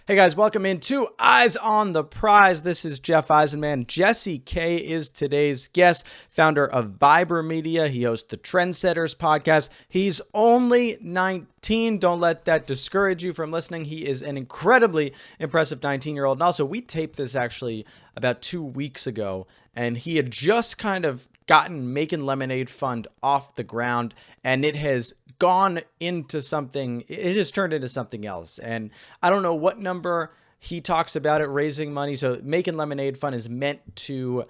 Hey guys, welcome into Eyes on the Prize. This is Jeff Eisenman. Jesse K is today's guest, founder of Viber Media. He hosts the Trendsetters podcast. He's only 19. Don't let that discourage you from listening. He is an incredibly impressive 19-year-old. And also, we taped this actually about 2 weeks ago, and he had just kind of gotten Makin Lemonade Fund off the ground, and it has gone into something, it has turned into something else. And I don't know what number he talks about it raising money. So Makin Lemonade Fund is meant to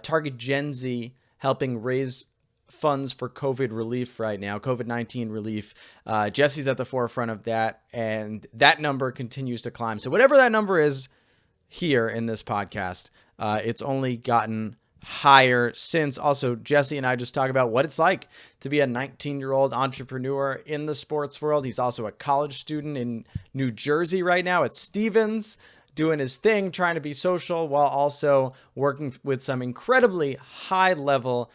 target Gen Z, helping raise funds for COVID relief right now, COVID-19 relief. Jesse's at the forefront of that, and that number continues to climb. So whatever that number is here in this podcast, it's only gotten higher since. Also, Jesse and I just talk about what it's like to be a 19-year-old entrepreneur in the sports world. He's also a college student in New Jersey right now at Stevens, doing his thing, trying to be social while also working with some incredibly high-level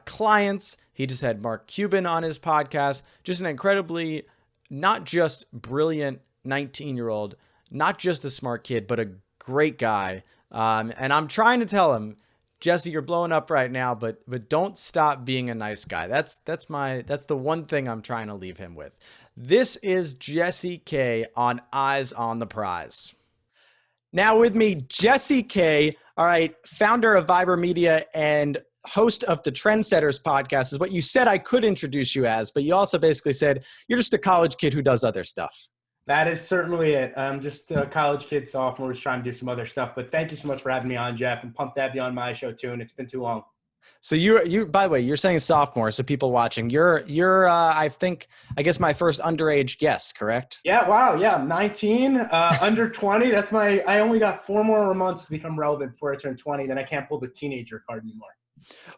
clients. He just had Mark Cuban on his podcast. Just an incredibly not just brilliant 19-year-old, not just a smart kid, but a great guy. And I'm trying to tell him, Jesse, you're blowing up right now, but don't stop being a nice guy. That's the one thing I'm trying to leave him with. This is Jesse K on Eyes on the Prize. Now with me, Jesse K. All right, founder of Viber Media and host of the Trendsetters podcast is what you said I could introduce you as, but you also basically said you're just a college kid who does other stuff. That is certainly it. I'm just a college kid, sophomore, just trying to do some other stuff. But thank you so much for having me on, Jeff. I'm pumped to have you on my show too, and it's been too long. So you by the way, you're saying sophomore, so people watching, you're I guess my first underage guest, correct? Yeah, wow, yeah, I'm 19, under 20. I only got 4 more months to become relevant before I turn 20. Then I can't pull the teenager card anymore.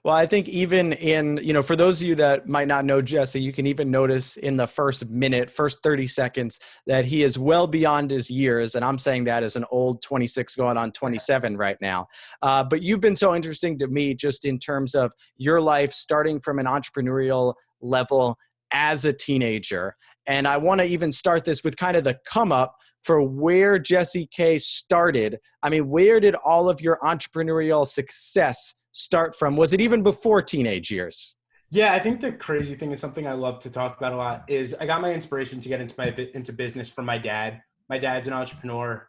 Well, I think even in, for those of you that might not know Jesse, you can even notice in the first 30 seconds that he is well beyond his years. And I'm saying that as an old 26 going on 27 right now. But you've been so interesting to me just in terms of your life, starting from an entrepreneurial level as a teenager. And I want to even start this with kind of the come up for where Jesse K started. I mean, where did all of your entrepreneurial success start from? Was it even before teenage years? Yeah, I think the crazy thing is something I love to talk about a lot is I got my inspiration to get into business from my dad. My dad's an entrepreneur.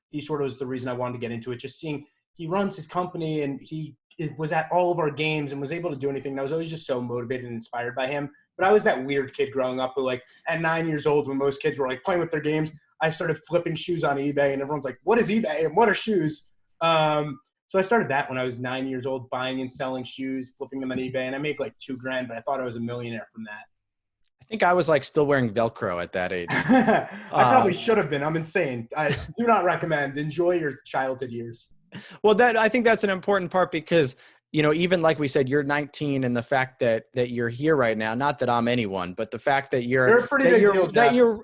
He sort of was the reason I wanted to get into it. Just seeing he runs his company and he was at all of our games and was able to do anything. And I was always just so motivated and inspired by him. But I was that weird kid growing up who, like, at 9 years old, when most kids were like playing with their games, I started flipping shoes on eBay, and everyone's like, "What is eBay and what are shoes?" So I started that when I was 9 years old, buying and selling shoes, flipping them on eBay, and I made like $2,000, but I thought I was a millionaire from that. I think I was like still wearing Velcro at that age. I probably should have been. I'm insane. I do not recommend. Enjoy your childhood years. Well, I think that's an important part because, even like we said, you're 19, and the fact that you're here right now, not that I'm anyone, but the fact that you're a pretty big deal,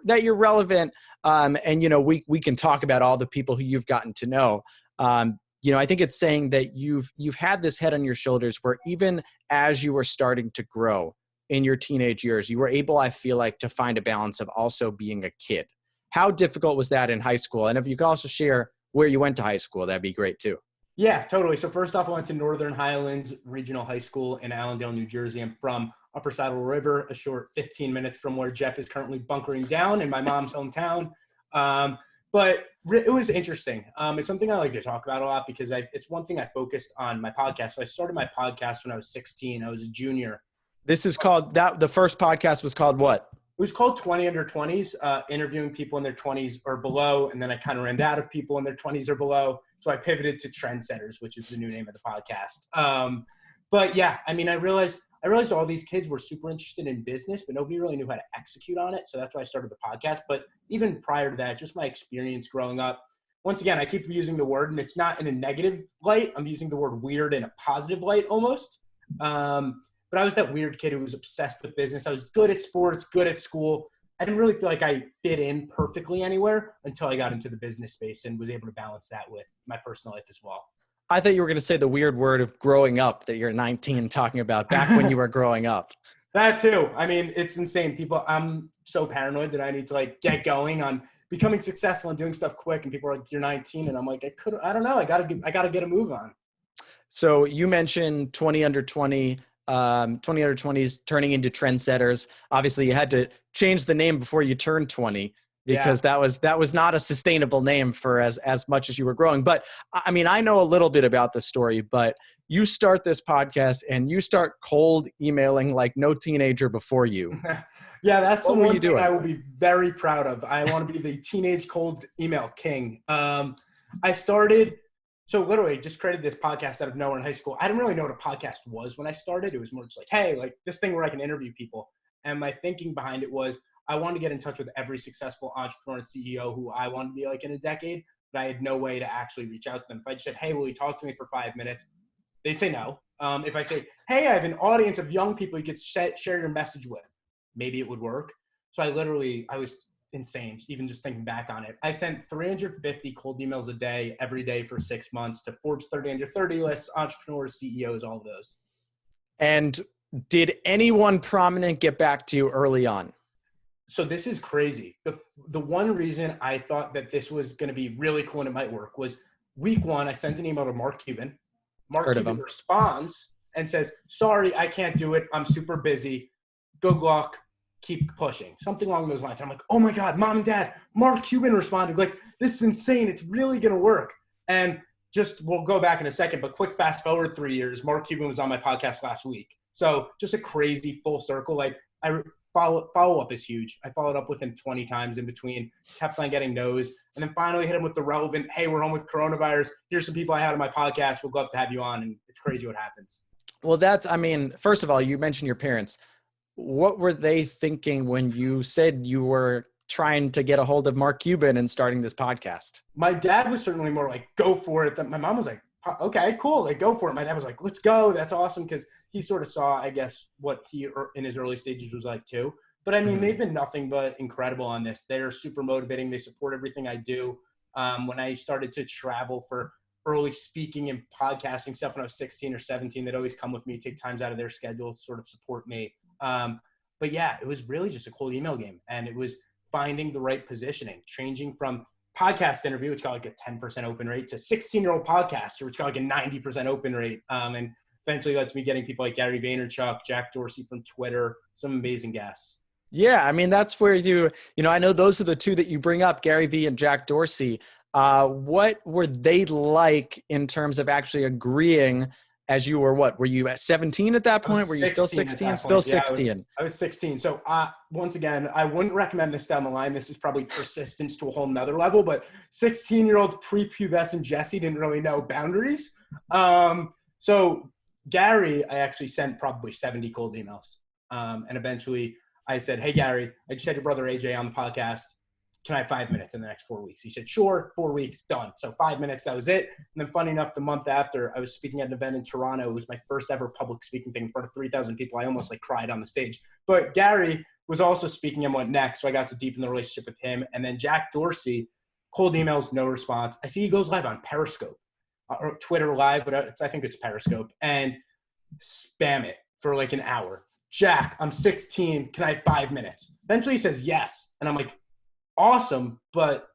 that you're relevant, and we can talk about all the people who you've gotten to know. I think it's saying that you've had this head on your shoulders where even as you were starting to grow in your teenage years, you were able, I feel like, to find a balance of also being a kid. How difficult was that in high school? And if you could also share where you went to high school, that'd be great too. Yeah, totally. So first off, I went to Northern Highlands Regional High School in Allendale, New Jersey. I'm from Upper Saddle River, a short 15 minutes from where Jeff is currently bunkering down in my mom's hometown. But it was interesting. It's something I like to talk about a lot because it's one thing I focused on my podcast. So I started my podcast when I was 16. I was a junior. This is called the first podcast was called what? It was called 20 Under 20s, interviewing people in their 20s or below. And then I kind of ran out of people in their 20s or below. So I pivoted to Trendsetters, which is the new name of the podcast. But yeah, I mean, I realized all these kids were super interested in business, but nobody really knew how to execute on it. So that's why I started the podcast. But even prior to that, just my experience growing up, once again, I keep using the word, and it's not in a negative light. I'm using the word weird in a positive light almost. But I was that weird kid who was obsessed with business. I was good at sports, good at school. I didn't really feel like I fit in perfectly anywhere until I got into the business space and was able to balance that with my personal life as well. I thought you were going to say the weird word of growing up that you're 19 talking about back when you were growing up. That too. I mean, it's insane. I'm so paranoid that I need to get going on becoming successful and doing stuff quick. And people are like, you're 19. And I'm like, I don't know. I gotta get a move on. So you mentioned 20 under 20, 20 under 20s turning into trendsetters. Obviously you had to change the name before you turned 20 because that was not a sustainable name for as much as you were growing. But I mean, I know a little bit about the story, but you start this podcast and you start cold emailing like no teenager before you. Yeah, that's What the were one you thing doing? I will be very proud of. I want to be the teenage cold email king. I started, so literally just created this podcast out of nowhere in high school. I didn't really know what a podcast was when I started. It was more just like, hey, like this thing where I can interview people. And my thinking behind it was I wanted to get in touch with every successful entrepreneur and CEO who I wanted to be like in a decade, but I had no way to actually reach out to them. If I just said, hey, will you talk to me for 5 minutes? They'd say no. If I say, hey, I have an audience of young people you could share your message with, maybe it would work. So I was insane, even just thinking back on it. I sent 350 cold emails a day, every day for 6 months to Forbes 30 under 30 lists, entrepreneurs, CEOs, all of those. And did anyone prominent get back to you early on? So this is crazy. The one reason I thought that this was going to be really cool and it might work was week one, I sent an email to Mark Cuban. Mark Cuban responds and says, sorry, I can't do it. I'm super busy. Good luck. Keep pushing. Something along those lines. I'm like, oh my God, mom and dad, Mark Cuban responded. Like, this is insane. It's really going to work. And just, we'll go back in a second, but quick fast forward 3 years, Mark Cuban was on my podcast last week. So just a crazy full circle. Like follow up is huge. I followed up with him 20 times in between, kept on getting no's, and then finally hit him with the relevant, hey, we're home with coronavirus. Here's some people I had on my podcast. We'd love to have you on. And it's crazy what happens. Well, first of all, you mentioned your parents. What were they thinking when you said you were trying to get a hold of Mark Cuban and starting this podcast? My dad was certainly more like, go for it. My mom was like, okay, cool. Like, go for it. My dad was like, let's go. That's awesome. Because he sort of saw, I guess, what he in his early stages was like too. But I mean, they've been nothing but incredible on this. They're super motivating. They support everything I do. When I started to travel for early speaking and podcasting stuff when I was 16 or 17, they'd always come with me, take times out of their schedule to sort of support me. But yeah, it was really just a cold email game. And it was finding the right positioning, changing from podcast interview, which got like a 10% open rate, to 16-year-old podcaster, which got like a 90% open rate. And eventually led to me getting people like Gary Vaynerchuk, Jack Dorsey from Twitter, some amazing guests. Yeah, I mean, that's where I know those are the two that you bring up, Gary Vee and Jack Dorsey. What were they like in terms of actually agreeing as you were, what, were you at 17 at that point? Were you still 16? Still 16. I was 16. So once again, I wouldn't recommend this down the line. This is probably persistence to a whole nother level, but 16-year-old prepubescent Jesse didn't really know boundaries. So Gary, I actually sent probably 70 cold emails. And eventually I said, hey, Gary, I just had your brother AJ on the podcast. Can I have 5 minutes in the next 4 weeks? He said, sure, 4 weeks, done. So 5 minutes, that was it. And then funny enough, the month after, I was speaking at an event in Toronto. It was my first ever public speaking thing in front of 3,000 people. I almost like cried on the stage. But Gary was also speaking and went next. So I got to deepen the relationship with him. And then Jack Dorsey, cold emails, no response. I see he goes live on Periscope or Twitter live, but I think it's Periscope, and spam it for like an hour. Jack, I'm 16. Can I have 5 minutes? Eventually he says yes. And I'm like, awesome, but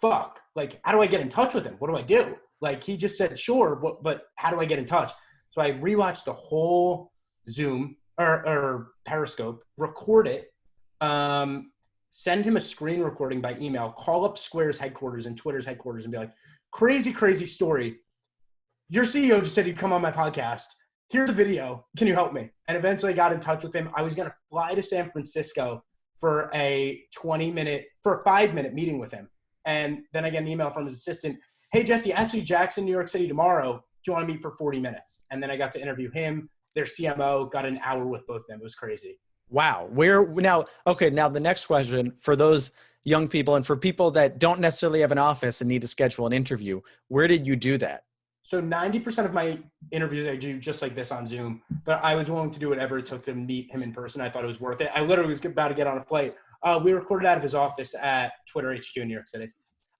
fuck, like, how do I get in touch with him? What do I do? Like, he just said, sure, but how do I get in touch? So I rewatched the whole Zoom or Periscope, record it, send him a screen recording by email, call up Square's headquarters and Twitter's headquarters and be like, crazy, crazy story. Your CEO just said he'd come on my podcast. Here's a video. Can you help me? And eventually I got in touch with him. I was going to fly to San Francisco for a 5-minute meeting with him. And then I get an email from his assistant. Hey, Jesse, actually Jack's in New York City tomorrow. Do you want to meet for 40 minutes? And then I got to interview him, their CMO, got an hour with both of them. It was crazy. Wow. Now the next question for those young people and for people that don't necessarily have an office and need to schedule an interview, where did you do that? So 90% of my interviews I do just like this on Zoom, but I was willing to do whatever it took to meet him in person. I thought it was worth it. I literally was about to get on a flight. We recorded out of his office at Twitter HQ in New York City.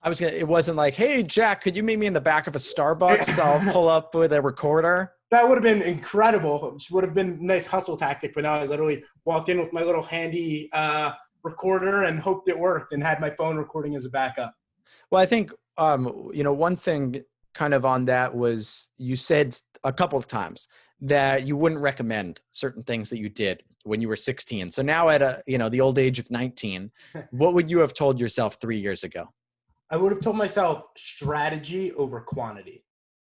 It wasn't like, hey, Jack, could you meet me in the back of a Starbucks? I'll pull up with a recorder. That would have been incredible. It would have been a nice hustle tactic. But now I literally walked in with my little handy recorder and hoped it worked and had my phone recording as a backup. Well, I think, one thing kind of on that was you said a couple of times that you wouldn't recommend certain things that you did when you were 16. So now at the old age of 19, what would you have told yourself 3 years ago? I would have told myself strategy over quantity.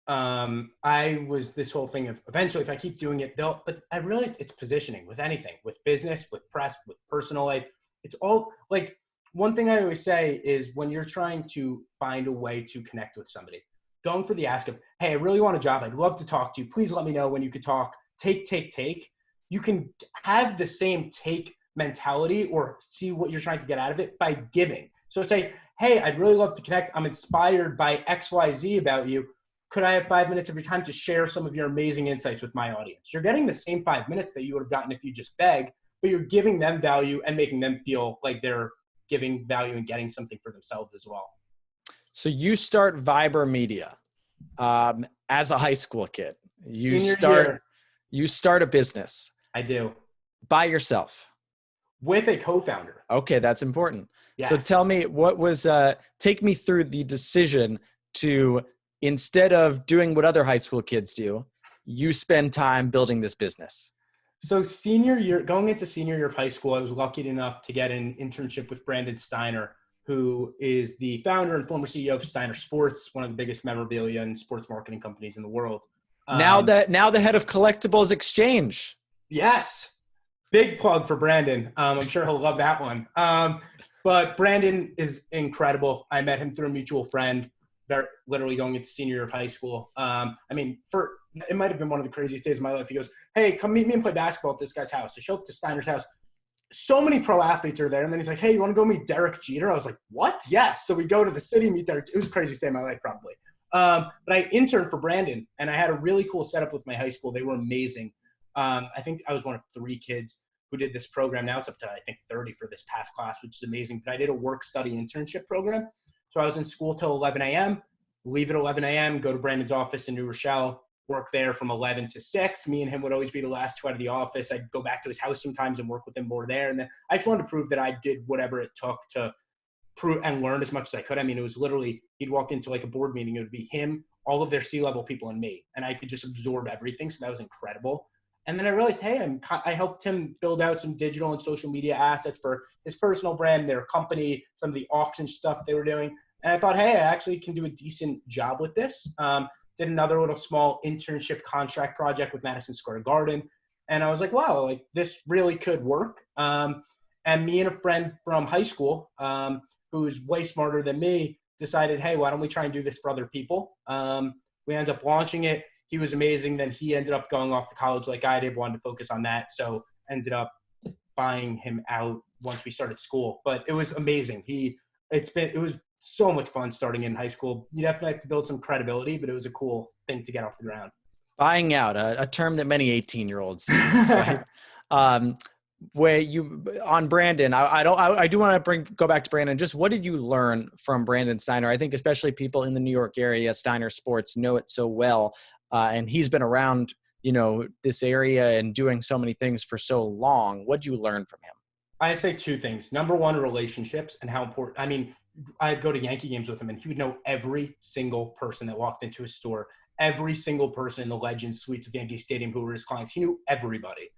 I was this whole thing of eventually if I keep doing it, but I realized it's positioning with anything, with business, with press, with personal life. It's all like one thing I always say is when you're trying to find a way to connect with somebody, going for the ask of, hey, I really want a job. I'd love to talk to you. Please let me know when you could talk. Take. You can have the same take mentality or see what you're trying to get out of it by giving. So say, hey, I'd really love to connect. I'm inspired by XYZ about you. Could I have 5 minutes of your time to share some of your amazing insights with my audience? You're getting the same 5 minutes that you would have gotten if you just begged, but you're giving them value and making them feel like they're giving value and getting something for themselves as well. So you start Viber Media as a high school kid. You start a business. I do. By yourself. With a co-founder. Okay, that's important. Yes. So tell me take me through the decision to, instead of doing what other high school kids do, you spend time building this business. So going into senior year of high school, I was lucky enough to get an internship with Brandon Steiner, who is the founder and former CEO of Steiner Sports, one of the biggest memorabilia and sports marketing companies in the world. Now the head of Collectibles Exchange. Yes. Big plug for Brandon. I'm sure he'll love that one. But Brandon is incredible. I met him through a mutual friend, literally going into senior year of high school. It might have been one of the craziest days of my life. He goes, hey, come meet me and play basketball at this guy's house. I show up to Steiner's house. So many pro athletes are there. And then he's like, hey, you want to go meet Derek Jeter? I was like, what? Yes. So we go to the city, meet Derek. It was the craziest day of my life, probably. But I interned for Brandon, and I had a really cool setup with my high school. They were amazing. I think I was one of 3 kids who did this program. Now it's up to, I think, 30 for this past class, which is amazing. But I did a work-study internship program. So I was in school till 11 a.m., leave at 11 a.m., go to Brandon's office in New Rochelle, work there from 11 to 6. Me and him would always be the last 2 out of the office. I'd go back to his house sometimes and work with him more there. And then I just wanted to prove that I did whatever it took to prove and learn as much as I could. I mean, it was literally, he'd walk into like a board meeting, it would be him, all of their C-level people, and me. And I could just absorb everything. So that was incredible. And then I realized, hey, I helped him build out some digital and social media assets for his personal brand, their company, some of the auction stuff they were doing. And I thought, hey, I actually can do a decent job with this. Did another little small internship contract project with Madison Square Garden. And I was like, wow, like this really could work. And me and a friend from high school, who's way smarter than me, decided, hey, why don't we try and do this for other people? We ended up launching it. He was amazing. Then he ended up going off to college like I did, wanted to focus on that. So ended up buying him out once we started school. But it was amazing. It was so much fun starting in high school. You definitely have to build some credibility, but it was a cool thing to get off the ground. Buying out, a term that many 18-year-olds use, right? Where you on Brandon, I do want to go back to Brandon. Just what did you learn from Brandon Steiner? I think especially people in the New York area, Steiner Sports, know it so well, and he's been around, this area and doing so many things for so long. What did you learn from him? I'd say 2 things. Number one, relationships and how important. I mean, I'd go to Yankee games with him, and he would know every single person that walked into his store, every single person in the Legends suites of Yankee Stadium who were his clients. He knew everybody.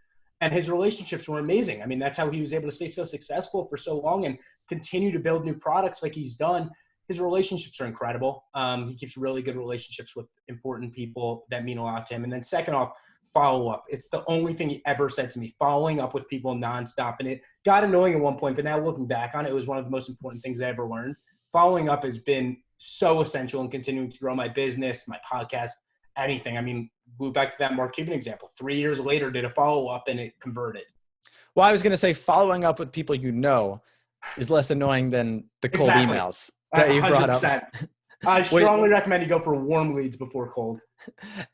And his relationships were amazing. I mean, that's how he was able to stay so successful for so long and continue to build new products like he's done. His relationships are incredible. He keeps really good relationships with important people that mean a lot to him. And then second off, follow up. It's the only thing he ever said to me, following up with people nonstop. And it got annoying at one point, but now looking back on it, it was one of the most important things I ever learned. Following up has been so essential in continuing to grow my business, my podcast, anything. I mean, move back to that Mark Cuban example. 3 years later, did a follow-up and it converted. Well, I was going to say following up with people is less annoying than the cold emails that you brought up. I strongly recommend you go for warm leads before cold.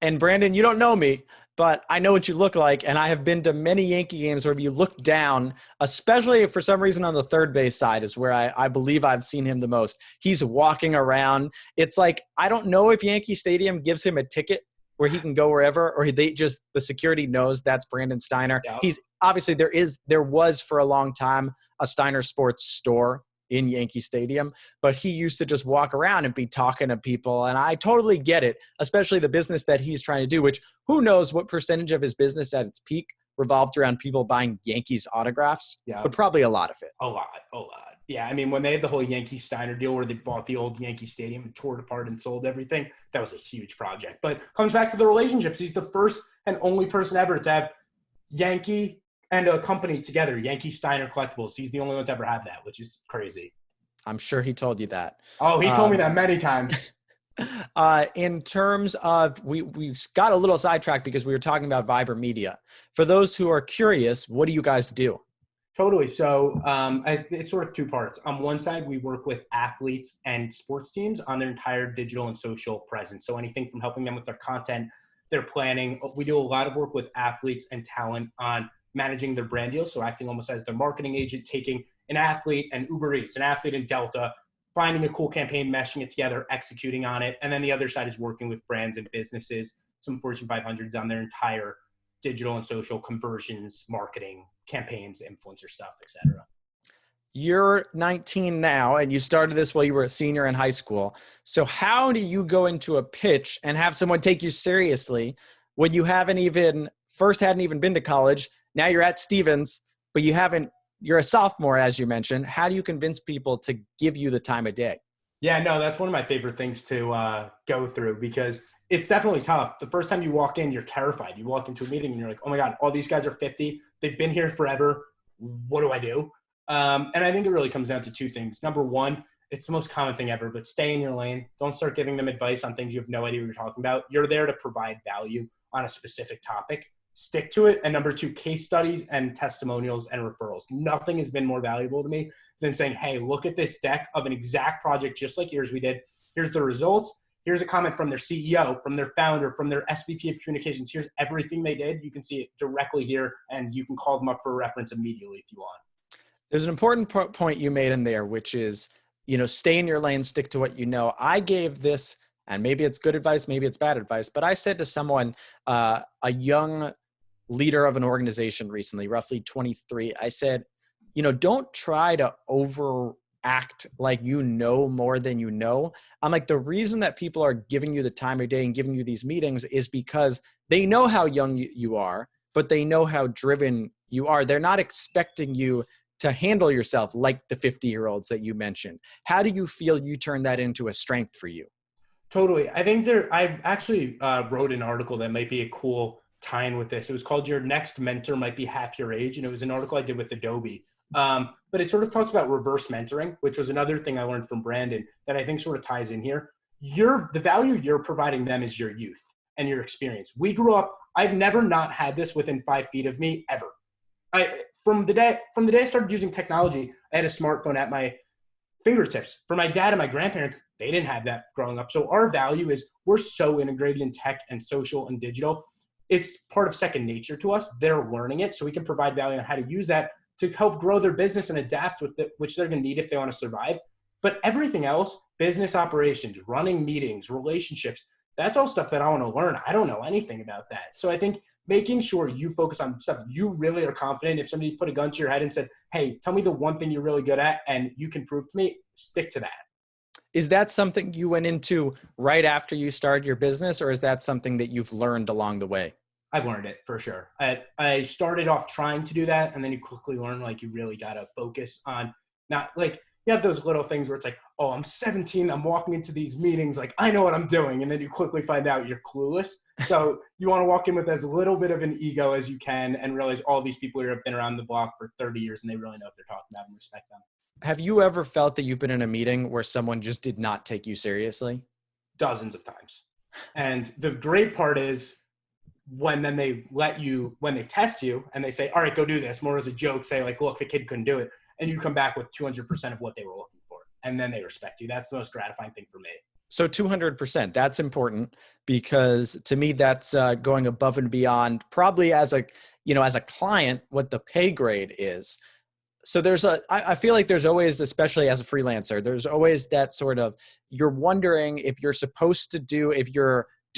And Brandon, you don't know me, but I know what you look like. And I have been to many Yankee games where if you look down, especially if for some reason on the third base side is where I believe I've seen him the most. He's walking around. It's like, I don't know if Yankee Stadium gives him a ticket where he can go wherever, or the security knows that's Brandon Steiner. Yep. He's obviously there was for a long time a Steiner Sports store in Yankee Stadium, but he used to just walk around and be talking to people. And I totally get it, especially the business that he's trying to do, which who knows what percentage of his business at its peak revolved around people buying Yankees autographs, but probably a lot of it. A lot. Yeah, I mean, when they had the whole Yankee Steiner deal where they bought the old Yankee Stadium and tore it apart and sold everything, that was a huge project. But comes back to the relationships. He's the first and only person ever to have Yankee and a company together, Yankee Steiner Collectibles. He's the only one to ever have that, which is crazy. I'm sure he told you that. Oh, he told me that many times. In terms of, we got a little sidetracked because we were talking about Viber Media. For those who are curious, what do you guys do? Totally. So it's sort of two parts. On one side, we work with athletes and sports teams on their entire digital and social presence. So anything from helping them with their content, their planning. We do a lot of work with athletes and talent on managing their brand deals. So acting almost as their marketing agent, taking an athlete and Uber Eats, an athlete in Delta, finding a cool campaign, meshing it together, executing on it. And then the other side is working with brands and businesses, some Fortune 500s on their entire digital and social conversions, marketing, campaigns, influencer stuff, etc. You're 19 now, and you started this while you were a senior in high school. So how do you go into a pitch and have someone take you seriously when you hadn't even been to college? Now you're at Stevens, but you're a sophomore, as you mentioned. How do you convince people to give you the time of day? Yeah, no, that's one of my favorite things to go through because it's definitely tough. The first time you walk in, you're terrified. You walk into a meeting and you're like, oh my God, all these guys are 50. They've been here forever. What do I do? And I think it really comes down to two things. Number one, it's the most common thing ever, but stay in your lane. Don't start giving them advice on things you have no idea what you're talking about. You're there to provide value on a specific topic. Stick to it. And number two, case studies and testimonials and referrals. Nothing has been more valuable to me than saying, hey, look at this deck of an exact project just like yours we did. Here's the results. Here's a comment from their CEO, from their founder, from their SVP of communications. Here's everything they did. You can see it directly here, and you can call them up for a reference immediately if you want. There's an important point you made in there, which is, stay in your lane, stick to what you know. I gave this, and maybe it's good advice, maybe it's bad advice, but I said to someone, a young leader of an organization recently, roughly 23, I said, don't try to overact like you know more than you know. I'm like, the reason that people are giving you the time of day and giving you these meetings is because they know how young you are, but they know how driven you are. They're not expecting you to handle yourself like the 50-year-olds that you mentioned. How do you feel you turn that into a strength for you? Totally. I think I actually wrote an article that might be a cool tie-in with this. It was called Your Next Mentor Might Be Half Your Age. And it was an article I did with Adobe. But it sort of talks about reverse mentoring, which was another thing I learned from Brandon that I think sort of ties in here. The value you're providing them is your youth and your experience. We grew up, I've never not had this within 5 feet of me ever. From the day I started using technology, I had a smartphone at my fingertips. For my dad and my grandparents, they didn't have that growing up. So our value is we're so integrated in tech and social and digital. It's part of second nature to us. They're learning it, so we can provide value on how to use that to help grow their business and adapt with it, which they're going to need if they want to survive. But everything else, business operations, running meetings, relationships, that's all stuff that I want to learn. I don't know anything about that. So I think making sure you focus on stuff you really are confident. If somebody put a gun to your head and said, hey, tell me the one thing you're really good at and you can prove to me, stick to that. Is that something you went into right after you started your business, or is that something that you've learned along the way? I've learned it for sure. I started off trying to do that, and then you quickly learn, like, you really got to focus on not, like, you have those little things where it's like, oh, I'm 17, I'm walking into these meetings, like, I know what I'm doing, and then you quickly find out you're clueless. So you want to walk in with as little bit of an ego as you can and realize all these people here have been around the block for 30 years, and they really know what they're talking about and respect them. Have you ever felt that you've been in a meeting where someone just did not take you seriously? Dozens of times. And the great part is when they test you and they say, all right, go do this, more as a joke, say like, look, the kid couldn't do it. And you come back with 200% of what they were looking for. And then they respect you. That's the most gratifying thing for me. So 200%, that's important, because to me, that's going above and beyond probably as a client, what the pay grade is. So I feel like there's always, especially as a freelancer, there's always that sort of, you're wondering if you're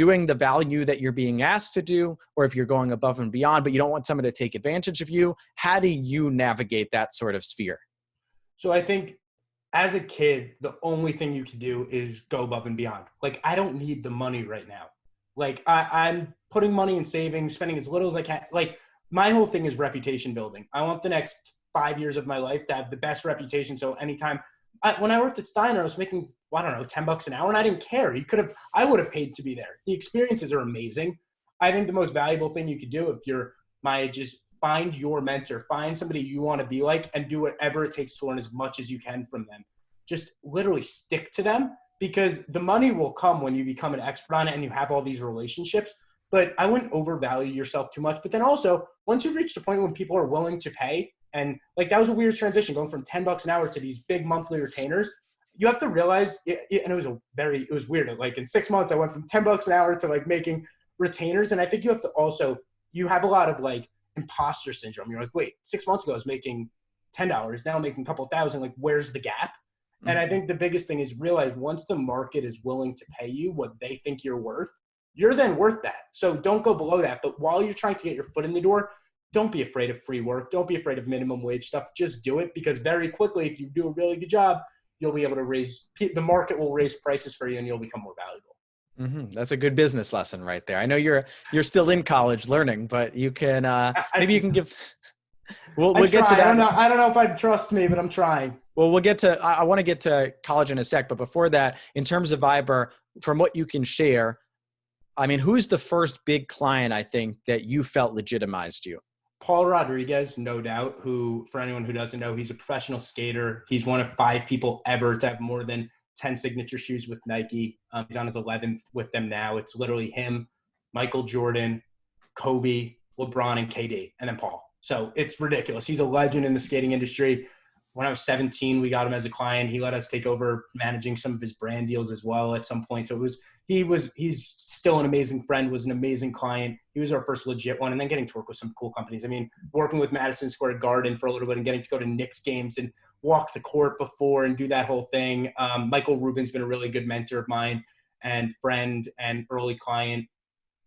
doing the value that you're being asked to do, or if you're going above and beyond, but you don't want someone to take advantage of you. How do you navigate that sort of sphere? So I think as a kid, the only thing you can do is go above and beyond. Like, I don't need the money right now. Like, I'm putting money in savings, spending as little as I can. Like, my whole thing is reputation building. I want the next 5 years of my life to have the best reputation. So anytime, when I worked at Steiner, I was making, I don't know, $10 an hour, and I didn't care. I would have paid to be there. The experiences are amazing. I think the most valuable thing you could do if you're my age is find your mentor, find somebody you want to be like, and do whatever it takes to learn as much as you can from them. Just literally stick to them, because the money will come when you become an expert on it and you have all these relationships. But I wouldn't overvalue yourself too much. But then also, once you've reached a point when people are willing to pay, and like that was a weird transition going from $10 an hour to these big monthly retainers. You have to realize, and it was weird. Like in 6 months, I went from $10 an hour to like making retainers. And I think you have to also, you have a lot of like imposter syndrome. You're like, wait, 6 months ago I was making $10, now I'm making a couple thousand. Like, where's the gap? Mm-hmm. And I think the biggest thing is realize once the market is willing to pay you what they think you're worth, you're then worth that. So don't go below that. But while you're trying to get your foot in the door, don't be afraid of free work. Don't be afraid of minimum wage stuff. Just do it, because very quickly, if you do a really good job, you'll be able to the market will raise prices for you and you'll become more valuable. Mm-hmm. That's a good business lesson right there. I know you're still in college learning, but you can, maybe you can give, we'll get to that. I don't know if I'd trust me, but I'm trying. Well, I want to get to college in a sec, but before that, in terms of Viber, from what you can share, I mean, who's the first big client, I think, that you felt legitimized you? Paul Rodriguez, no doubt, who, for anyone who doesn't know, he's a professional skater. He's one of 5 people ever to have more than 10 signature shoes with Nike. He's on his 11th with them now. It's literally him, Michael Jordan, Kobe, LeBron, and KD, and then Paul. So it's ridiculous. He's a legend in the skating industry. When I was 17, we got him as a client. He let us take over managing some of his brand deals as well at some point. So he's still an amazing friend, was an amazing client. He was our first legit one. And then getting to work with some cool companies. I mean, working with Madison Square Garden for a little bit and getting to go to Knicks games and walk the court before and do that whole thing. Michael Rubin's been a really good mentor of mine and friend and early client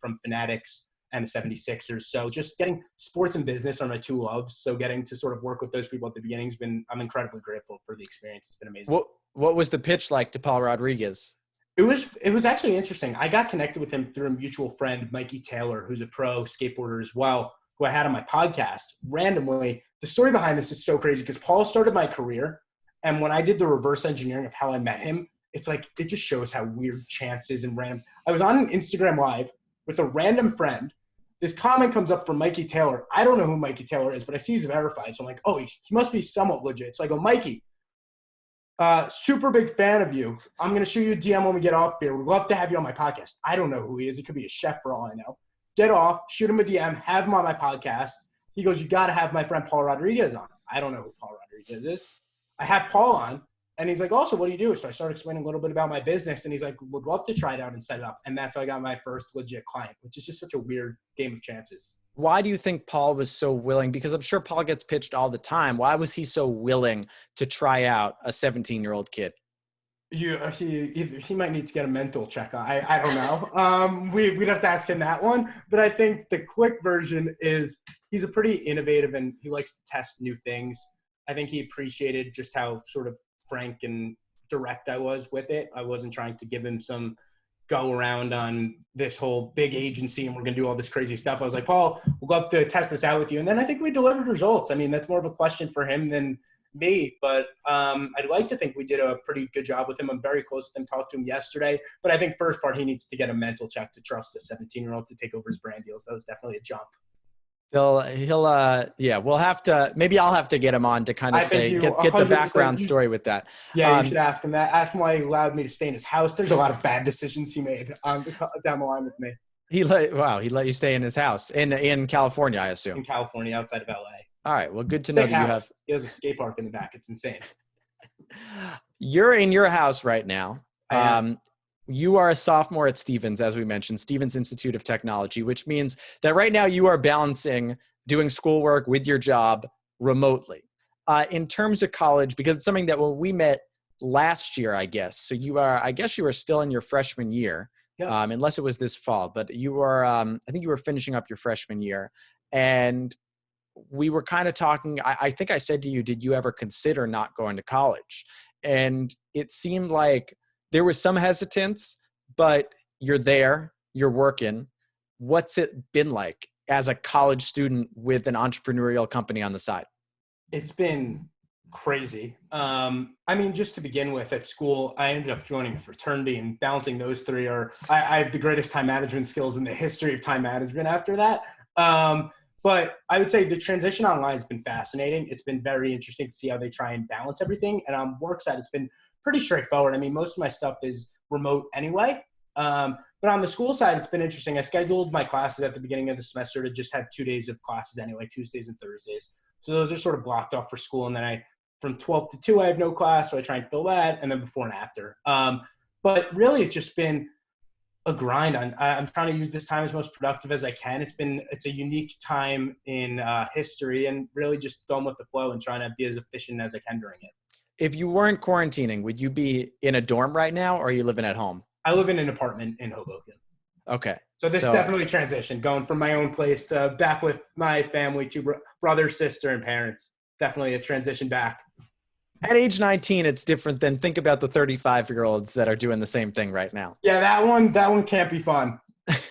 from Fanatics and the 76ers. So just getting sports and business are my 2 loves. So getting to sort of work with those people at the beginning I'm incredibly grateful for the experience. It's been amazing. What was the pitch like to Paul Rodriguez? It was actually interesting. I got connected with him through a mutual friend, Mikey Taylor, who's a pro skateboarder as well, who I had on my podcast randomly. The story behind this is so crazy because Paul started my career. And when I did the reverse engineering of how I met him, it's like, it just shows how weird chance is and random. I was on an Instagram Live with a random friend. This comment comes up from Mikey Taylor. I don't know who Mikey Taylor is, but I see he's verified. So I'm like, oh, he must be somewhat legit. So I go, Mikey, super big fan of you. I'm going to shoot you a DM when we get off here. We'd love to have you on my podcast. I don't know who he is. He could be a chef for all I know. Get off, shoot him a DM, have him on my podcast. He goes, you got to have my friend Paul Rodriguez on. I don't know who Paul Rodriguez is. I have Paul on. And he's like, also, what do you do? So I started explaining a little bit about my business. And he's like, would love to try it out and set it up. And that's how I got my first legit client, which is just such a weird game of chances. Why do you think Paul was so willing? Because I'm sure Paul gets pitched all the time. Why was he so willing to try out a 17-year-old kid? He might need to get a mental check. I don't know. We'd have to ask him that one. But I think the quick version is he's a pretty innovative and he likes to test new things. I think he appreciated just how sort of frank and direct I was with it. I wasn't trying to give him some go around on this whole big agency and we're going to do all this crazy stuff. I was like, Paul, we'd love to test this out with you. And then I think we delivered results. I mean, that's more of a question for him than me, but I'd like to think we did a pretty good job with him. I'm very close with him, talked to him yesterday, but I think first part, he needs to get a mental check to trust a 17-year-old to take over his brand deals. That was definitely a jump. We'll have to, maybe I'll have to get him on to kind of say, get the background story with that. Yeah, you should ask him that. Ask him why he allowed me to stay in his house. There's a lot of bad decisions he made down the line with me. He let you stay in his house in California, I assume. In California, outside of LA. All right. Well, good to know that you have. He has a skate park in the back. It's insane. You're in your house right now. You are a sophomore at Stevens, as we mentioned, Stevens Institute of Technology, which means that right now you are balancing doing schoolwork with your job remotely. In terms of college, because it's something that when we met last year, I guess, so you were still in your freshman year. Yeah. unless it was this fall, but you were, I think you were finishing up your freshman year, and we were kind of talking. I think I said to you, did you ever consider not going to college? And it seemed like there was some hesitance, but you're there, you're working. What's it been like as a college student with an entrepreneurial company on the side? It's been crazy. I mean, just to begin with, at school, I ended up joining a fraternity, and balancing those three I have the greatest time management skills in the history of time management after that. But I would say the transition online has been fascinating. It's been very interesting to see how they try and balance everything. And on work side, it's been pretty straightforward. I mean, most of my stuff is remote anyway. But on the school side, it's been interesting. I scheduled my classes at the beginning of the semester to just have 2 days of classes anyway, Tuesdays and Thursdays. So those are sort of blocked off for school. And then from 12 to 2, I have no class. So I try and fill that, and then before and after. But really, it's just been a grind. I'm trying to use this time as most productive as I can. It's a unique time in history, and really just going with the flow and trying to be as efficient as I can during it. If you weren't quarantining, would you be in a dorm right now, or are you living at home? I live in an apartment in Hoboken. Okay. So this is definitely transition, going from my own place to back with my family, two brothers, sister, and parents. Definitely a transition back. At age 19, it's different than think about the 35-year-olds that are doing the same thing right now. Yeah, that one can't be fun.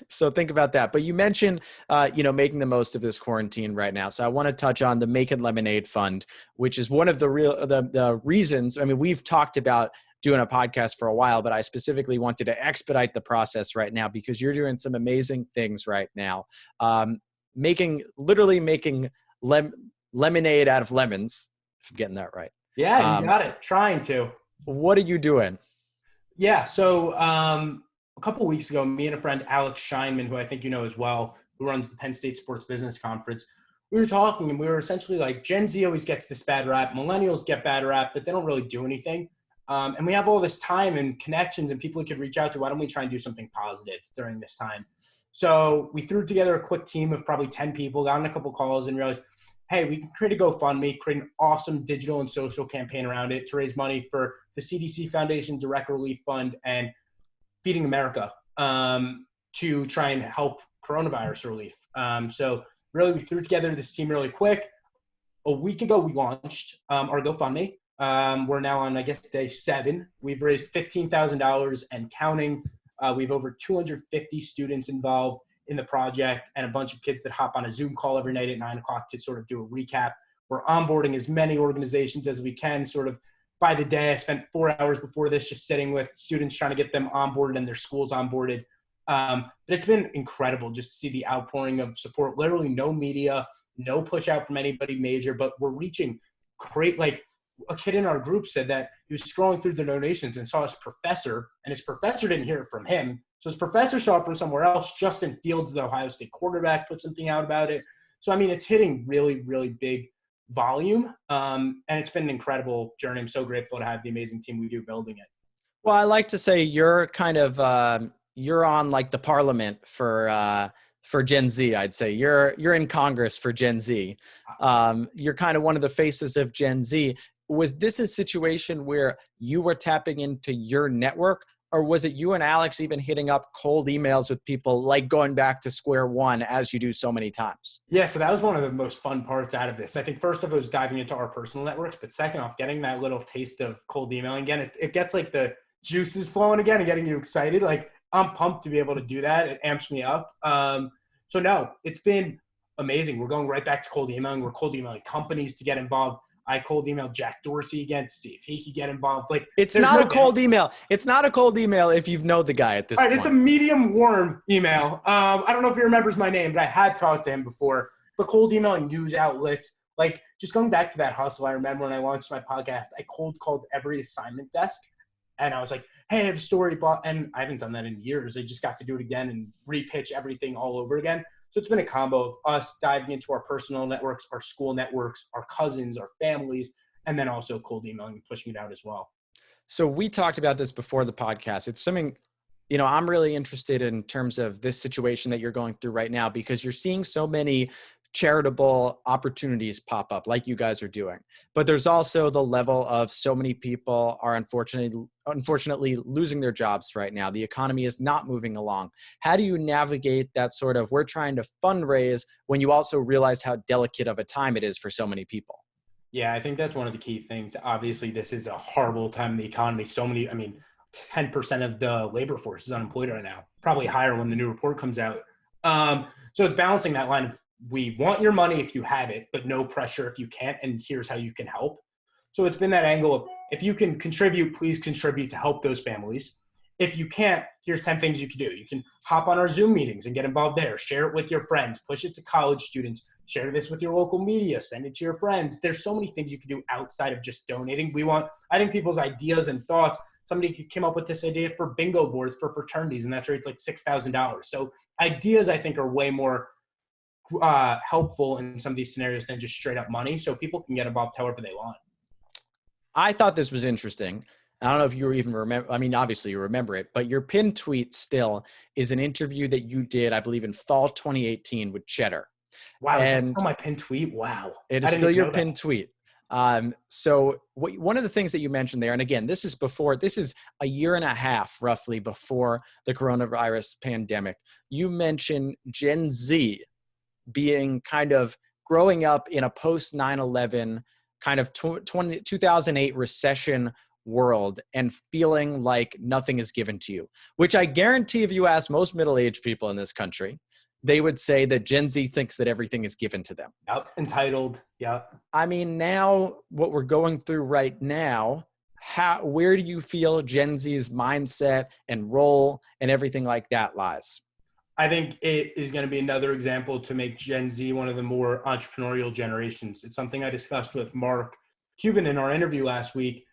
So think about that. But you mentioned, making the most of this quarantine right now. So I want to touch on the Makin Lemonade Fund, which is one of the reasons. I mean, we've talked about doing a podcast for a while, but I specifically wanted to expedite the process right now because you're doing some amazing things right now. Making lemonade out of lemons, if I'm getting that right. Yeah, you got it. Trying to. What are you doing? Yeah, so a couple weeks ago, me and a friend, Alex Scheinman, who I think you know as well, who runs the Penn State Sports Business Conference, we were talking, and we were essentially like, Gen Z always gets this bad rap. Millennials get bad rap, but they don't really do anything. And we have all this time and connections and people we could reach out to. Why don't we try and do something positive during this time? So we threw together a quick team of probably 10 people, got on a couple calls, and realized, hey, we can create a GoFundMe, create an awesome digital and social campaign around it to raise money for the CDC Foundation Direct Relief Fund and Feeding America to try and help coronavirus relief. So really, we threw together this team really quick. A week ago, we launched our GoFundMe. We're now on, I guess, day 7. We've raised $15,000 and counting. We have over 250 students involved in the project and a bunch of kids that hop on a Zoom call every night at 9 o'clock to sort of do a recap. We're onboarding as many organizations as we can sort of by the day. I spent 4 hours before this just sitting with students trying to get them onboarded and their schools onboarded. But it's been incredible just to see the outpouring of support. Literally no media, no push out from anybody major, but we're reaching great, like a kid in our group said that he was scrolling through the donations and saw his professor, and his professor didn't hear it from him. So his professor saw it from somewhere else. Justin Fields, the Ohio State quarterback, put something out about it. So, I mean, it's hitting really, really big volume. And it's been an incredible journey. I'm so grateful to have the amazing team we do building it. Well, I like to say you're kind of, you're on like the parliament for Gen Z. I'd say you're in Congress for Gen Z. You're kind of one of the faces of Gen Z. Was this a situation where you were tapping into your network, or was it you and Alex even hitting up cold emails with people, like going back to square one as you do so many times? Yeah, so that was one of the most fun parts out of this. I think first off, it was diving into our personal networks, but second off, getting that little taste of cold emailing again. It gets like the juices flowing again and getting you excited. Like, I'm pumped to be able to do that. It amps me up. So no, it's been amazing. We're going right back to cold emailing. We're cold emailing companies to get involved. I cold emailed Jack Dorsey again to see if he could get involved. Like, it's not a cold email. It's not a cold email if you've known the guy at this point. It's a medium warm email. I don't know if he remembers my name, but I had talked to him before. But cold emailing news outlets, like just going back to that hustle. I remember when I launched my podcast, I cold called every assignment desk. And I was like, hey, I have a story. And I haven't done that in years. I just got to do it again and repitch everything all over again. So it's been a combo of us diving into our personal networks, our school networks, our cousins, our families, and then also cold emailing and pushing it out as well. So we talked about this before the podcast. It's something, I'm really interested in terms of this situation that you're going through right now, because you're seeing so many charitable opportunities pop up like you guys are doing. But there's also the level of so many people are unfortunately losing their jobs right now. The economy is not moving along. How do you navigate that sort of, we're trying to fundraise when you also realize how delicate of a time it is for so many people? Yeah, I think that's one of the key things. Obviously, this is a horrible time in the economy. 10% of the labor force is unemployed right now, probably higher when the new report comes out. So it's balancing that line of, we want your money if you have it, but no pressure if you can't, and here's how you can help. So it's been that angle of, if you can contribute, please contribute to help those families. If you can't, here's 10 things you can do. You can hop on our Zoom meetings and get involved there. Share it with your friends. Push it to college students. Share this with your local media. Send it to your friends. There's so many things you can do outside of just donating. I think people's ideas and thoughts, somebody came up with this idea for bingo boards for fraternities, and that's rates like $6,000. So ideas, I think, are way more helpful in some of these scenarios than just straight up money. So people can get involved however they want. I thought this was interesting. I don't know if you even remember. I mean, obviously you remember it, but your pinned tweet still is an interview that you did, I believe, in fall 2018 with Cheddar. Wow, and that's still my pinned tweet? Wow. It is still your pinned tweet. So one of the things that you mentioned there, and again, this is a year and a half roughly before the coronavirus pandemic. You mentioned Gen Z being kind of growing up in a post 9/11 kind of 2008 recession world and feeling like nothing is given to you, which I guarantee if you ask most middle-aged people in this country, they would say that Gen Z thinks that everything is given to them. Yep, entitled. Yep. I mean, now what we're going through right now, where do you feel Gen Z's mindset and role and everything like that lies? I think it is going to be another example to make Gen Z one of the more entrepreneurial generations. It's something I discussed with Mark Cuban in our interview last week.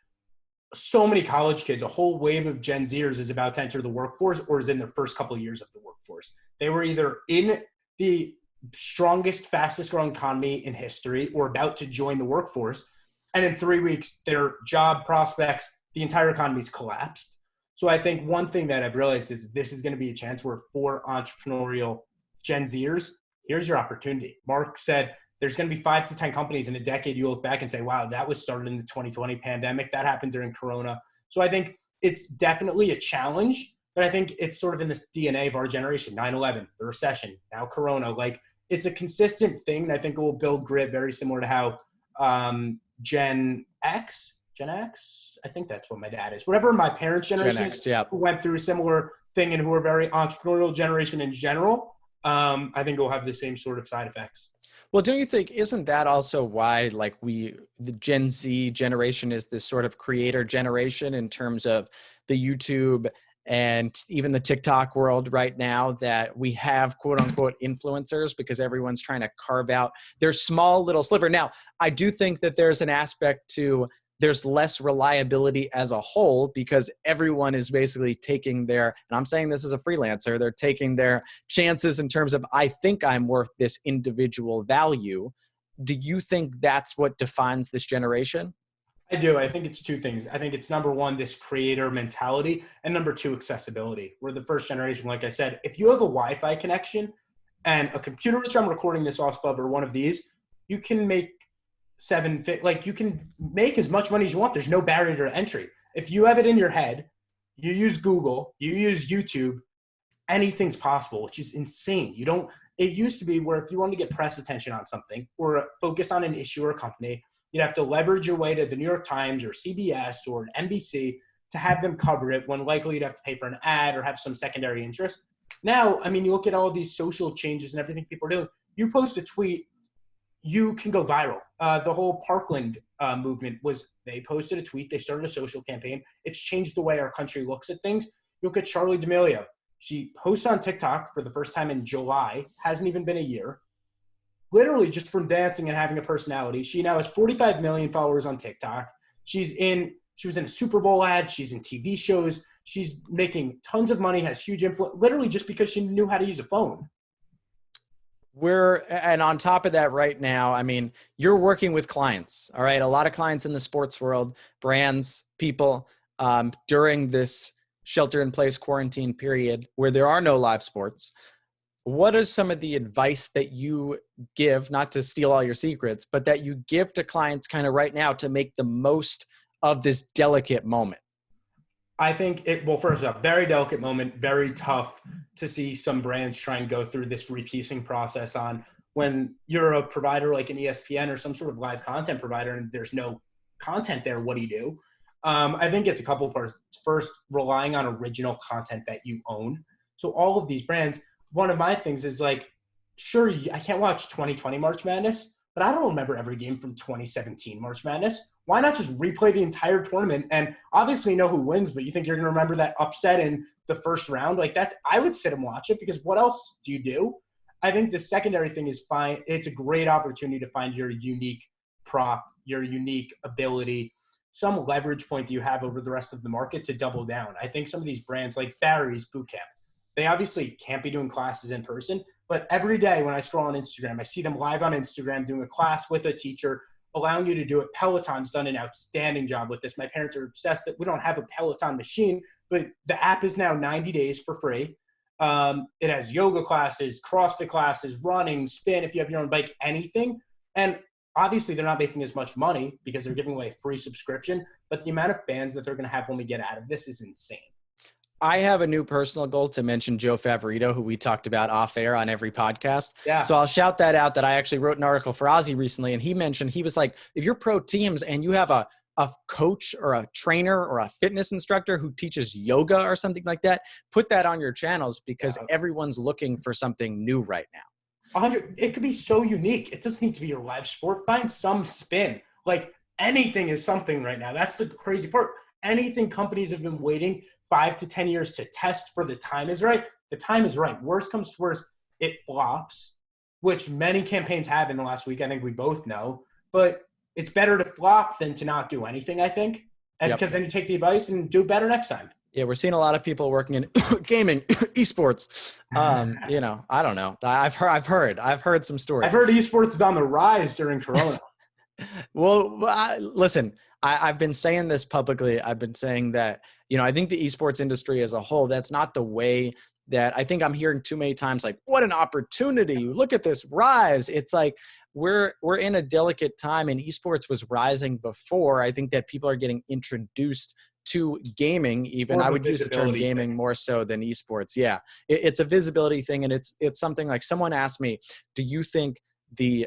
So many college kids, a whole wave of Gen Zers is about to enter the workforce or is in their first couple of years of the workforce. They were either in the strongest, fastest growing economy in history or about to join the workforce. And in 3 weeks, their job prospects, the entire economy's collapsed. So I think one thing that I've realized is this is going to be a chance where for entrepreneurial Gen Zers, here's your opportunity. Mark said there's going to be 5 to 10 companies in a decade you look back and say, wow, that was started in the 2020 pandemic. That happened during Corona. So I think it's definitely a challenge, but I think it's sort of in this DNA of our generation, 9/11, the recession, now Corona. Like, it's a consistent thing. And I think it will build grit very similar to how Gen X, I think that's what my dad is. Whatever my parents' generation Gen X, yeah, who went through a similar thing and who are very entrepreneurial generation in general, I think it will have the same sort of side effects. Well, don't you think, isn't that also why, like, the Gen Z generation is this sort of creator generation in terms of the YouTube and even the TikTok world right now, that we have quote unquote influencers because everyone's trying to carve out their small little sliver. Now, I do think that there's an aspect to, there's less reliability as a whole because everyone is basically taking their, and I'm saying this as a freelancer, they're taking their chances in terms of, I think I'm worth this individual value. Do you think that's what defines this generation? I do. I think it's two things. I think it's number one, this creator mentality, and number two, accessibility. We're the first generation, like I said, if you have a Wi-Fi connection and a computer, which I'm recording this off of, or one of these, you can make you can make as much money as you want. There's no barrier to entry. If you have it in your head, you use Google, you use YouTube, anything's possible, which is insane. It used to be where if you wanted to get press attention on something or focus on an issue or a company, you'd have to leverage your way to the New York Times or CBS or NBC to have them cover it, when likely you'd have to pay for an ad or have some secondary interest. Now, I mean, you look at all these social changes and everything people are doing. You post a tweet, you can go viral. The whole Parkland movement was, they posted a tweet, they started a social campaign. It's changed the way our country looks at things. You look at Charli D'Amelio. She posts on TikTok for the first time in July, hasn't even been a year. Literally just from dancing and having a personality. She now has 45 million followers on TikTok. She was in a Super Bowl ad. She's in TV shows. She's making tons of money, has huge influence, literally just because she knew how to use a phone. And on top of that right now, I mean, you're working with clients, all right? A lot of clients in the sports world, brands, people, during this shelter in place quarantine period where there are no live sports. what is some of the advice that you give, not to steal all your secrets, but that you give to clients kind of right now to make the most of this delicate moment? I think well, first off, very delicate moment, very tough to see some brands try and go through this repiecing process on when you're a provider like an ESPN or some sort of live content provider and there's no content there. What do you do? I think it's a couple parts. First, relying on original content that you own. So all of these brands, one of my things is like, sure, I can't watch 2020 March Madness, but I don't remember every game from 2017 March Madness. Why not just replay the entire tournament and obviously know who wins, but you think you're going to remember that upset in the first round? Like I would sit and watch it because what else do you do? I think the secondary thing is it's a great opportunity to find your unique prop, your unique ability, some leverage point that you have over the rest of the market to double down. I think some of these brands like Barry's Bootcamp, they obviously can't be doing classes in person, but every day when I scroll on Instagram, I see them live on Instagram doing a class with a teacher, allowing you to do it. Peloton's done an outstanding job with this. My parents are obsessed that we don't have a Peloton machine, but the app is now 90 days for free. It has yoga classes, CrossFit classes, running, spin, if you have your own bike, anything. And obviously they're not making as much money because they're giving away a free subscription, but the amount of fans that they're going to have when we get out of this is insane. I have a new personal goal to mention Joe Favorito, who we talked about off air on every podcast. Yeah. So I'll shout that out, that I actually wrote an article for Ozzy recently. And he mentioned, he was like, if you're pro teams and you have a coach or a trainer or a fitness instructor who teaches yoga or something like that, put that on your channels because everyone's looking for something new right now. 100. It could be so unique. It doesn't need to be your live sport. Find some spin. Like anything is something right now. That's the crazy part. Anything companies have been waiting 5 to 10 years to test for the time is right. The time is right. Worst comes to worst, it flops, which many campaigns have in the last week. I think we both know, but it's better to flop than to not do anything, I think. And because then you take the advice and do better next time. Yeah, we're seeing a lot of people working in gaming, esports. You know, I don't know. I've heard some stories. I've heard esports is on the rise during Corona. Well, listen, I've been saying this publicly. I've been saying that, you know, I think the esports industry as a whole, that's not the way that I think I'm hearing too many times, like, what an opportunity. Look at this rise. It's like we're in a delicate time, and esports was rising before. I think that people are getting introduced to gaming, even. I would use the term gaming more so than esports. Yeah, it's a visibility thing, and it's something like someone asked me, do you think the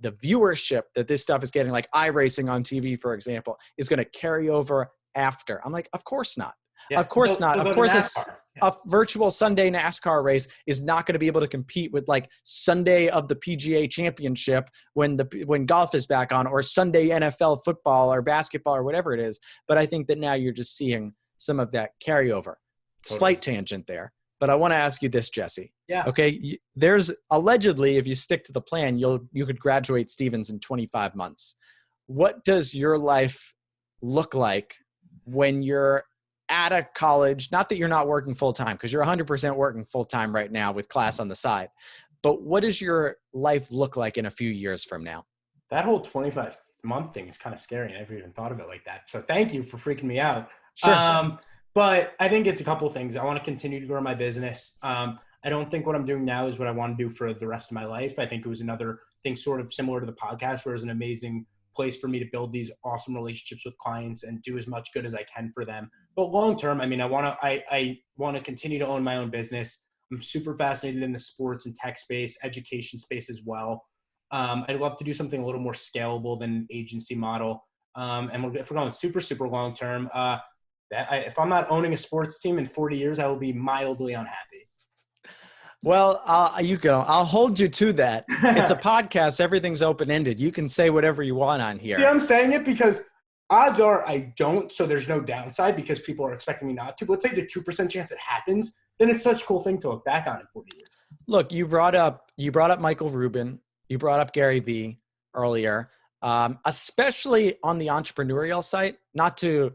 viewership that this stuff is getting, like iRacing on TV, for example, is going to carry over after? I'm like, of course not. Yeah. Of course not. Of course, a virtual Sunday NASCAR race is not going to be able to compete with like Sunday of the PGA Championship when golf is back on, or Sunday NFL football or basketball or whatever it is. But I think that now you're just seeing some of that carryover. Totally. Slight tangent there. But I want to ask you this, Jesse. Yeah. Okay. There's allegedly, if you stick to the plan, you could graduate Stevens in 25 months. What does your life look like when you're at a college? Not that you're not working full time, because you're 100% working full time right now with class on the side. But what does your life look like in a few years from now? That whole 25-month thing is kind of scary. I never even thought of it like that. So thank you for freaking me out. Sure. But I think it's a couple of things. I want to continue to grow my business. I don't think what I'm doing now is what I want to do for the rest of my life. I think it was another thing sort of similar to the podcast, where it was an amazing place for me to build these awesome relationships with clients and do as much good as I can for them. But long term, I mean, I want to continue to own my own business. I'm super fascinated in the sports and tech space, education space as well. I'd love to do something a little more scalable than an agency model. And if we're going super, super long term, if I'm not owning a sports team in 40 years, I will be mildly unhappy. Well, I'll hold you to that. It's a podcast. Everything's open-ended. You can say whatever you want on here. See, I'm saying it because odds are I don't, so there's no downside because people are expecting me not to. But let's say the 2% chance it happens, then it's such a cool thing to look back on in 40 years. Look, you brought up Michael Rubin. You brought up Gary Vee earlier, especially on the entrepreneurial site, not to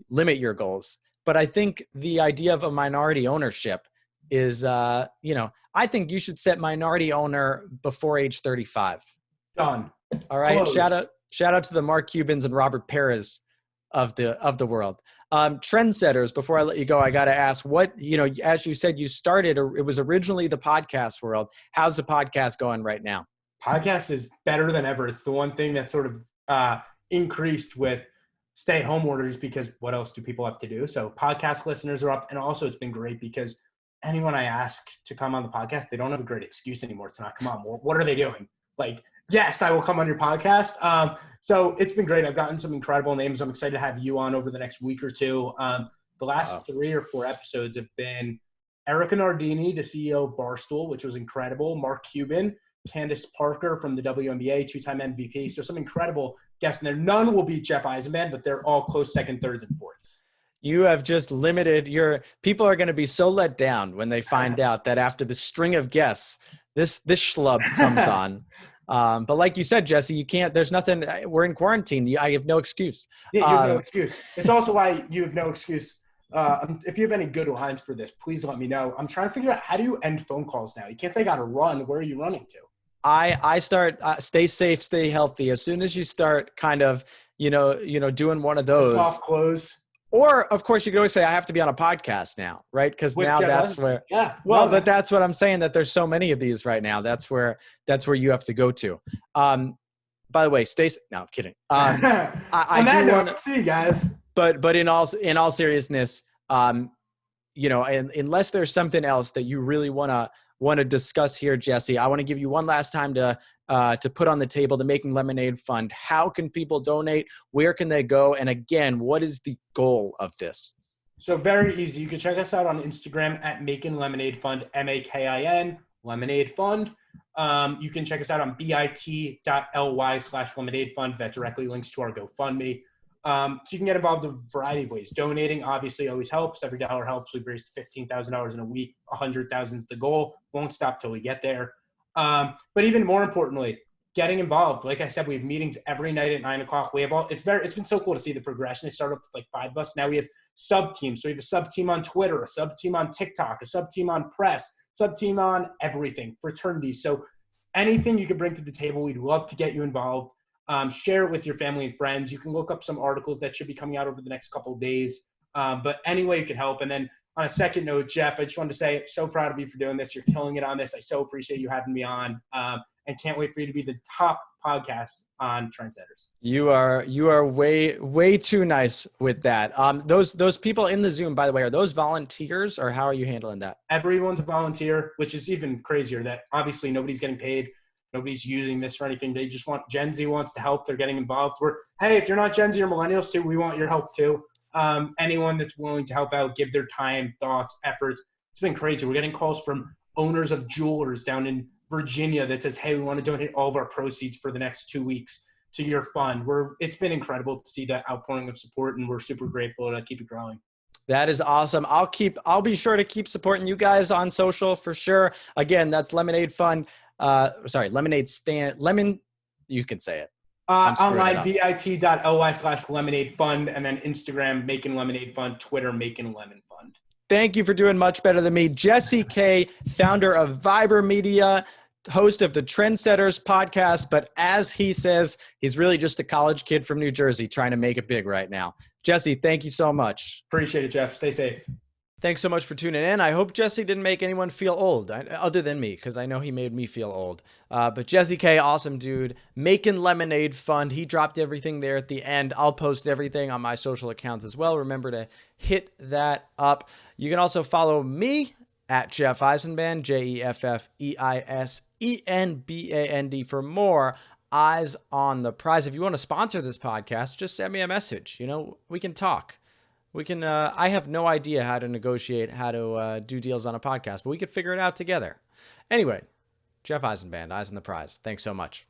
limit your goals, but I think the idea of a minority ownership is, I think you should set minority owner before age 35. Done. All right. Close. Shout out to the Mark Cubans and Robert Perez of the world. Trendsetters, before I let you go, I got to ask what, as you said, you started, it was originally the podcast world. How's the podcast going right now? Podcast is better than ever. It's the one thing that sort of increased with stay-at-home orders, because what else do people have to do? So podcast listeners are up. And also it's been great because anyone I ask to come on the podcast, they don't have a great excuse anymore to not come on. Well, what are they doing? Like, yes, I will come on your podcast. So it's been great. I've gotten some incredible names. I'm excited to have you on over the next week or two. The last 3 or 4 episodes have been Erica Nardini, the CEO of Barstool, which was incredible. Mark Cuban, Candace Parker from the WNBA, 2-time MVP. So some incredible guests in there. None will beat Jeff Eisenman, but they're all close second, thirds, and fourths. You have just limited people are going to be so let down when they find out that after the string of guests, this schlub comes on. But like you said, Jesse, you can't, there's nothing, we're in quarantine. I have no excuse. Yeah, you have no excuse. It's also why you have no excuse. If you have any good lines for this, please let me know. I'm trying to figure out, how do you end phone calls now? You can't say I got to run. Where are you running to? I start, stay safe, stay healthy. As soon as you start kind of, doing one of those. Soft close. Or, of course, you could always say, I have to be on a podcast now, right? Because now that's where, but that's what I'm saying, that there's so many of these right now. That's where you have to go to. By the way, no, I'm kidding. I do want to see you guys. But in all seriousness, unless there's something else that you really want to discuss here, Jesse, I want to give you one last time to put on the table the Making Lemonade Fund. How can people donate? Where can they go? And again, what is the goal of this? So very easy. You can check us out on Instagram at Makin Lemonade Fund, MAKIN Lemonade Fund. You can check us out on bit.ly/lemonade fund. That directly links to our GoFundMe. So you can get involved in a variety of ways. Donating obviously always helps. Every dollar helps. We've raised $15,000 in a week. 100,000 is the goal. Won't stop till we get there. But even more importantly, getting involved. Like I said, we have meetings every night at 9:00. We have it's been so cool to see the progression. It started with like 5 of us. Now we have sub teams. So we have a sub team on Twitter, a sub team on TikTok, a sub team on press, sub team on everything, fraternities. So anything you can bring to the table, we'd love to get you involved. Share it with your family and friends. You can look up some articles that should be coming out over the next couple of days. But any way you can help. And then on a second note, Jeff, I just wanted to say, so proud of you for doing this. You're killing it on this. I so appreciate you having me on, and can't wait for you to be the top podcast on Trendsetters. You are way too nice with that. Those people in the Zoom, by the way, are those volunteers, or how are you handling that? Everyone's a volunteer, which is even crazier, that obviously nobody's getting paid. Nobody's using this for anything. They just Gen Z wants to help. They're getting involved. Hey, if you're not Gen Z or millennials too, we want your help too. Anyone that's willing to help out, give their time, thoughts, efforts. It's been crazy. We're getting calls from owners of jewelers down in Virginia that says, hey, we want to donate all of our proceeds for the next 2 weeks to your fund. It's been incredible to see that outpouring of support, and we're super grateful to keep it growing. That is awesome. I'll be sure to keep supporting you guys on social for sure. Again, that's Lemonade Fund. Lemonade Stand. You can say it. Online, bit.ly/lemonade fund, and then Instagram, Makin Lemonade Fund, Twitter, Makin Lemon Fund. Thank you for doing much better than me. Jesse K, founder of Viber Media, host of the Trendsetters podcast, but as he says, he's really just a college kid from New Jersey trying to make it big right now. Jesse, thank you so much. Appreciate it, Jeff. Stay safe. Thanks so much for tuning in. I hope Jesse didn't make anyone feel old, other than me, because I know he made me feel old. But Jesse K, awesome dude. Making Lemonade Fund. He dropped everything there at the end. I'll post everything on my social accounts as well. Remember to hit that up. You can also follow me at Jeff Eisenband, JEFFEISENBAND, for more eyes on the prize. If you want to sponsor this podcast, just send me a message. We can talk. We can, I have no idea how to negotiate, how to do deals on a podcast, but we could figure it out together. Anyway, Jeff Eisenband, Eyes on the Prize. Thanks so much.